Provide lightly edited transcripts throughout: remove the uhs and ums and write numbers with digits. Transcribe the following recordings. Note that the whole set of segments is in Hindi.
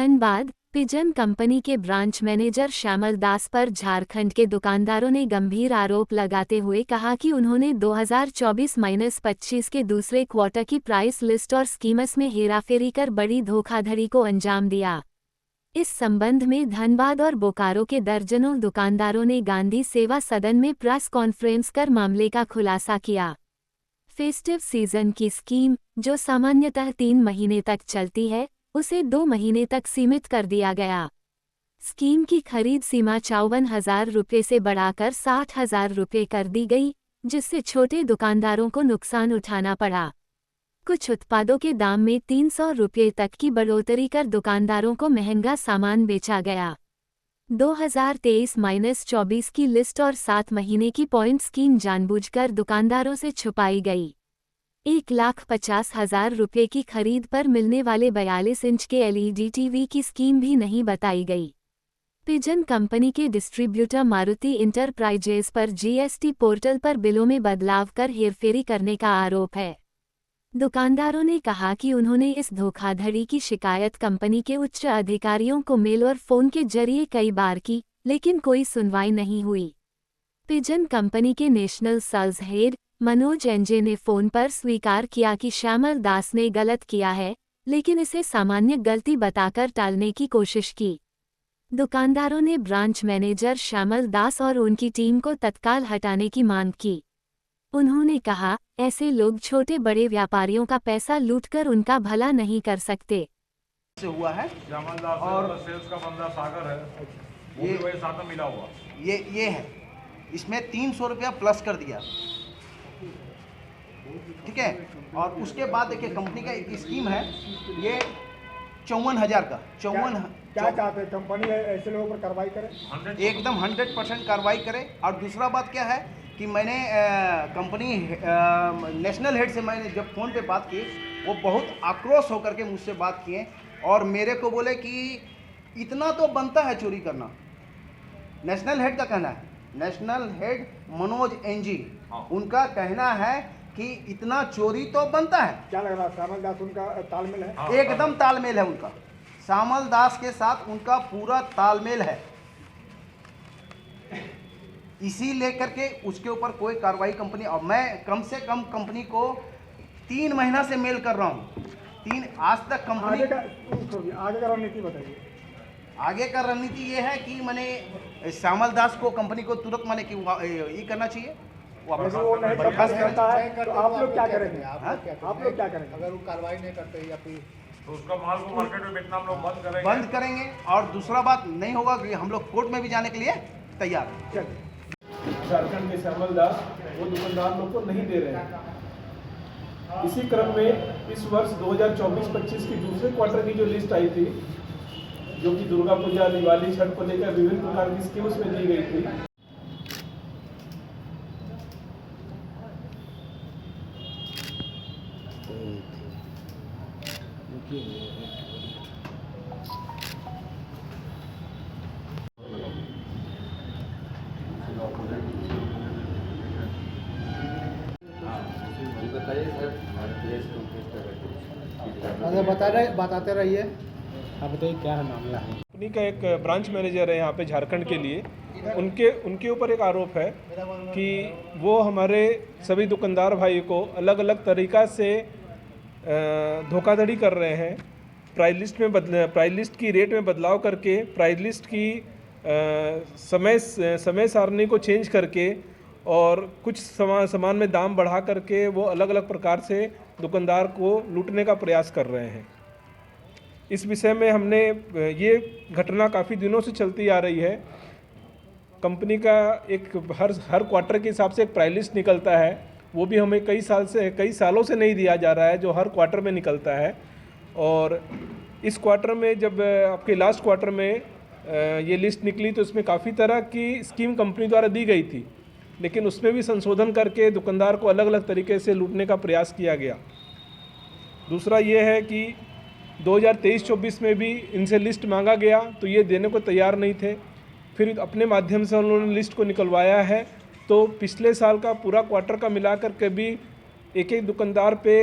धनबाद पिजन कंपनी के ब्रांच मैनेजर श्यामल दास पर झारखंड के दुकानदारों ने गंभीर आरोप लगाते हुए कहा कि उन्होंने 2024-25 के दूसरे क्वार्टर की प्राइस लिस्ट और स्कीम्स में हेराफेरी कर बड़ी धोखाधड़ी को अंजाम दिया। इस संबंध में धनबाद और बोकारो के दर्जनों दुकानदारों ने गांधी सेवा सदन में प्रेस कॉन्फ्रेंस कर मामले का खुलासा किया। फेस्टिव सीजन की स्कीम, जो सामान्यतः 3 महीने तक चलती है, उसे 2 महीने तक सीमित कर दिया गया। स्कीम की खरीद सीमा 54,000 रुपये से बढ़ाकर 60,000 रुपये कर दी गई, जिससे छोटे दुकानदारों को नुकसान उठाना पड़ा। कुछ उत्पादों के दाम में 300 रुपये तक की बढ़ोतरी कर दुकानदारों को महंगा सामान बेचा गया। 2023-24 की लिस्ट और 7 महीने की पॉइंट स्कीम जानबूझकर दुकानदारों से छुपाई गई। 1,50,000 रुपये की खरीद पर मिलने वाले 42 इंच के LED टीवी की स्कीम भी नहीं बताई गई। पिजन कंपनी के डिस्ट्रीब्यूटर मारुति इंटरप्राइजेज पर GST पोर्टल पर बिलों में बदलाव कर हेरफेरी करने का आरोप है। दुकानदारों ने कहा कि उन्होंने इस धोखाधड़ी की शिकायत कंपनी के उच्च अधिकारियों को मेल और फोन के जरिए कई बार की, लेकिन कोई सुनवाई नहीं हुई। पिजन कंपनी के national sales head Manoj NJ ने फोन पर स्वीकार किया कि श्यामल दास ने गलत किया है, लेकिन इसे सामान्य गलती बताकर टालने की कोशिश की। दुकानदारों ने ब्रांच मैनेजर श्यामल दास और उनकी टीम को तत्काल हटाने की मांग की। उन्होंने कहा, ऐसे लोग छोटे बड़े व्यापारियों का पैसा लूटकर उनका भला नहीं कर सकते। से हुआ है श्यामल दास और सेल्स का बंदा सागर है, वो भी वही साथ में मिला हुआ। ये है, इसमें 300 रुपया प्लस कर दिया, ठीक है। और उसके बाद देखिए कंपनी का एक स्कीम है, ये 54,000 का 54। क्या चाहते हैं कंपनी ऐसे लोगों पर कार्रवाई करे? एकदम 100% कार्रवाई करे। और दूसरा बात क्या है कि मैंने कंपनी नेशनल हेड से मैंने जब फ़ोन पे बात की, वो बहुत आक्रोश होकर के मुझसे बात किए और मेरे को बोले कि इतना तो बनता है चोरी करना। नेशनल हेड का कहना है, नेशनल हेड मनोज एनजी, उनका कहना है कि इतना चोरी तो बनता है। क्या लग रहा है श्यामल दास उनका तालमेल है? एकदम तालमेल है उनका, श्यामल दास के साथ उनका पूरा तालमेल है। इसी लेकर के उसके ऊपर कोई कार्रवाई कंपनी, और मैं कम से कम कंपनी को 3 महीना से मेल कर रहा हूँ। आज तक कंपनी आगे का रणनीति बताइए। आगे का रणनीति ये है कि मैंने श्यामल दास को कंपनी को तुरंत मैंने कि ये करना चाहिए, वापस बर्खास्त करता है तो आप लोग क्या करेंगे? आप लोग क्या करेंगे अगर वो कार्रवाई नहीं करते या फिर तो उसका माल को मार्केट में बेचना हम लोग बंद करेंगे। और दूसरा बात नहीं होगा कि हम लोग कोर्ट में भी जाने के लिए तैयार हैं। झारखंड के श्यामल दास वो दुकानदार लोग को नहीं दे रहे हैं। इसी क्रम में इस वर्ष 2024-25 की दूसरे क्वार्टर की जो लिस्ट आई थी, जो कि दुर्गा पूजा, दिवाली, छठ को लेकर विभिन्न प्रकार की स्कीम्स में दी गई थी, बताते रहिए। आप बताइए क्या है मामला है? कंपनी का एक ब्रांच मैनेजर है यहाँ पे झारखंड के लिए, उनके ऊपर एक आरोप है कि वो हमारे सभी दुकानदार भाई को अलग अलग तरीक़ा से धोखाधड़ी कर रहे हैं। प्राइस लिस्ट की रेट में बदलाव करके, प्राइस लिस्ट की समय सारणी को चेंज करके और कुछ सामान में दाम बढ़ा करके वो अलग अलग प्रकार से दुकानदार को लूटने का प्रयास कर रहे हैं। इस विषय में हमने ये घटना काफ़ी दिनों से चलती आ रही है। कंपनी का एक हर क्वार्टर के हिसाब से एक प्राइस लिस्ट निकलता है, वो भी हमें कई सालों से नहीं दिया जा रहा है, जो हर क्वार्टर में निकलता है। और इस क्वार्टर में जब आपके लास्ट क्वार्टर में ये लिस्ट निकली तो इसमें काफ़ी तरह की स्कीम कंपनी द्वारा दी गई थी, लेकिन उसमें भी संशोधन करके दुकानदार को अलग अलग तरीके से लूटने का प्रयास किया गया। दूसरा ये है कि 2023-24 में भी इनसे लिस्ट मांगा गया तो ये देने को तैयार नहीं थे। फिर अपने माध्यम से उन्होंने लिस्ट को निकलवाया है, तो पिछले साल का पूरा क्वार्टर का मिलाकर के भी एक एक दुकानदार पे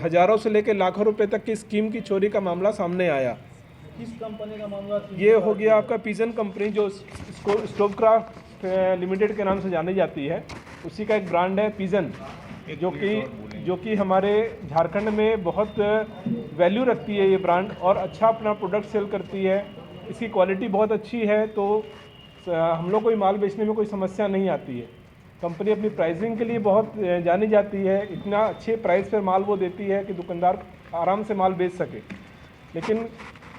हज़ारों से लेकर लाखों रुपए तक की स्कीम की चोरी का मामला सामने आया। किस कंपनी का मामला? ये हो गया आपका पिजन कंपनी, जो स्टोवक्राफ्ट लिमिटेड के नाम से जानी जाती है, उसी का एक ब्रांड है पिजन, जो कि हमारे झारखंड में बहुत वैल्यू रखती है ये ब्रांड, और अच्छा अपना प्रोडक्ट सेल करती है। इसकी क्वालिटी बहुत अच्छी है, तो हम लोग को माल बेचने में कोई समस्या नहीं आती है। कंपनी अपनी प्राइसिंग के लिए बहुत जानी जाती है, इतना अच्छे प्राइस पर माल वो देती है कि दुकानदार आराम से माल बेच सके। लेकिन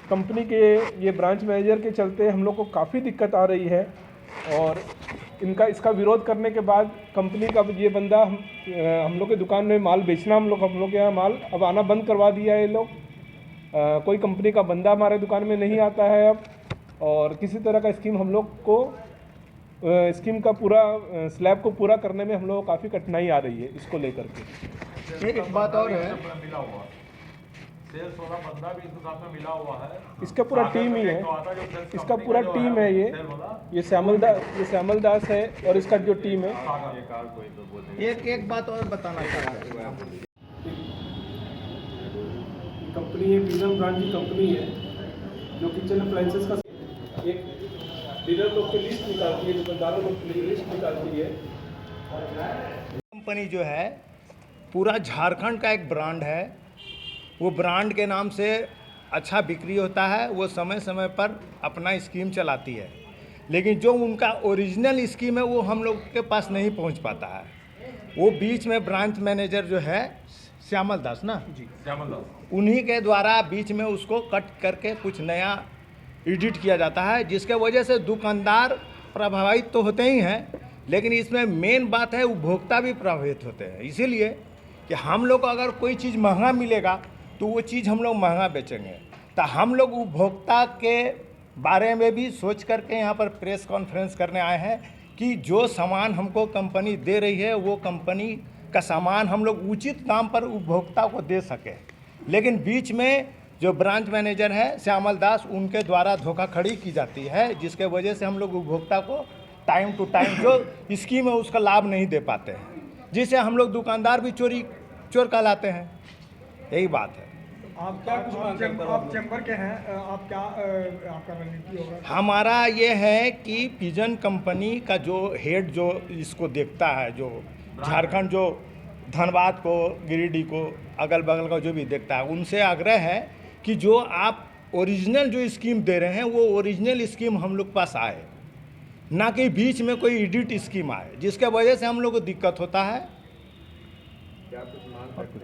कंपनी के ये ब्रांच मैनेजर के चलते हम लोग को काफ़ी दिक्कत आ रही है, और इसका विरोध करने के बाद कंपनी का ये बंदा हम लोग के दुकान में माल बेचना, हम लोग के यहाँ माल अब आना बंद करवा दिया है ये लोग। कोई कंपनी का बंदा हमारे दुकान में नहीं आता है अब, और किसी तरह का स्कीम हम लोग को स्कीम का पूरा स्लैब को पूरा करने में हम लोग को काफ़ी कठिनाई आ रही है इसको लेकर के। एक बात और है, मिला हुआ सेल्स वाला बंदा भी इसके साथ में मिला हुआ है, इसका पूरा टीम ही है, इसका पूरा टीम है। ये श्यामल दास है और इसका जो टीम है। एक बात और बताना चाहता हूँ। कंपनी है पिजन ब्रांड की कंपनी है, जो किचन अप्लायंसेस का एक डीलर लोग की लिस्ट निकालती है, दुकानदारों लोग की लिस्ट निकालती है। कंपनी जो है पूरा झारखंड का एक ब्रांड है, वो ब्रांड के नाम से अच्छा बिक्री होता है, वो समय समय पर अपना स्कीम चलाती है, लेकिन जो उनका ओरिजिनल स्कीम है वो हम लोग के पास नहीं पहुंच पाता है। वो बीच में ब्रांच मैनेजर जो है श्यामल दास ना जी, श्यामल दास, उन्हीं के द्वारा बीच में उसको कट करके कुछ नया एडिट किया जाता है, जिसके वजह से दुकानदार प्रभावित तो होते ही हैं, लेकिन इसमें मेन बात है उपभोक्ता भी प्रभावित होते हैं। इसीलिए कि हम लोग को अगर कोई चीज़ महंगा मिलेगा तो वो चीज़ हम लोग महंगा बेचेंगे। तो हम लोग उपभोक्ता के बारे में भी सोच करके यहाँ पर प्रेस कॉन्फ्रेंस करने आए हैं कि जो सामान हमको कंपनी दे रही है वो कंपनी का सामान हम लोग उचित दाम पर उपभोक्ता को दे सके। लेकिन बीच में जो ब्रांच मैनेजर है श्यामल दास, उनके द्वारा धोखाधड़ी की जाती है, जिसके वजह से हम लोग उपभोक्ता को टाइम टू टाइम जो स्कीम है उसका लाभ नहीं दे पाते हैं, जिससे हम लोग दुकानदार भी चोर कहलाते हैं। यही बात है। आप क्या कुछ आप चैम्बर के हैं, आप क्या आपका रणनीति होगा? हमारा ये है कि पिजन कंपनी का जो हेड जो इसको देखता है, जो झारखंड जो धनबाद को, गिरिडीह को, अगल बगल का जो भी देखता है, उनसे आग्रह है कि जो आप ओरिजिनल जो स्कीम दे रहे हैं वो ओरिजिनल स्कीम हम लोग पास आए, ना कि बीच में कोई एडिट स्कीम आए, जिसके वजह से हम लोग को दिक्कत होता है।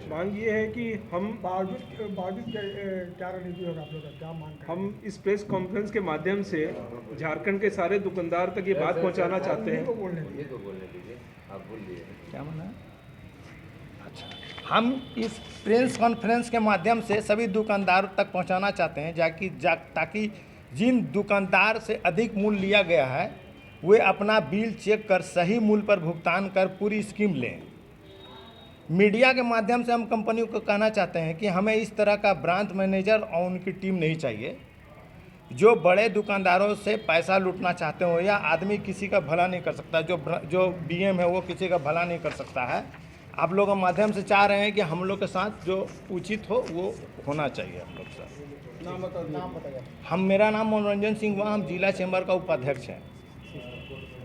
मांग ये है कि हम बावजूद क्या रणनीति होगा आप लोग का, क्या मांग करें? हम इस प्रेस कॉन्फ्रेंस के माध्यम से झारखंड के सारे दुकानदार तक ये बात पहुंचाना चाहते हैं। क्या माना? अच्छा, हम इस प्रेस कॉन्फ्रेंस के माध्यम से सभी दुकानदारों तक पहुंचाना चाहते हैं ताकि जिन दुकानदार से अधिक मूल्य लिया गया है वे अपना बिल चेक कर सही मूल्य पर भुगतान कर पूरी स्कीम लें। मीडिया के माध्यम से हम कंपनी को कहना चाहते हैं कि हमें इस तरह का ब्रांच मैनेजर और उनकी टीम नहीं चाहिए, जो बड़े दुकानदारों से पैसा लूटना चाहते हो, या आदमी किसी का भला नहीं कर सकता, जो बीएम है वो किसी का भला नहीं कर सकता है। आप लोगों के माध्यम से चाह रहे हैं कि हम लोग के साथ जो उचित हो वो होना चाहिए हम लोग साथ। नाम बताइए। मेरा नाम मनोरंजन सिंह हुआ, हम जिला चैम्बर का उपाध्यक्ष हैं।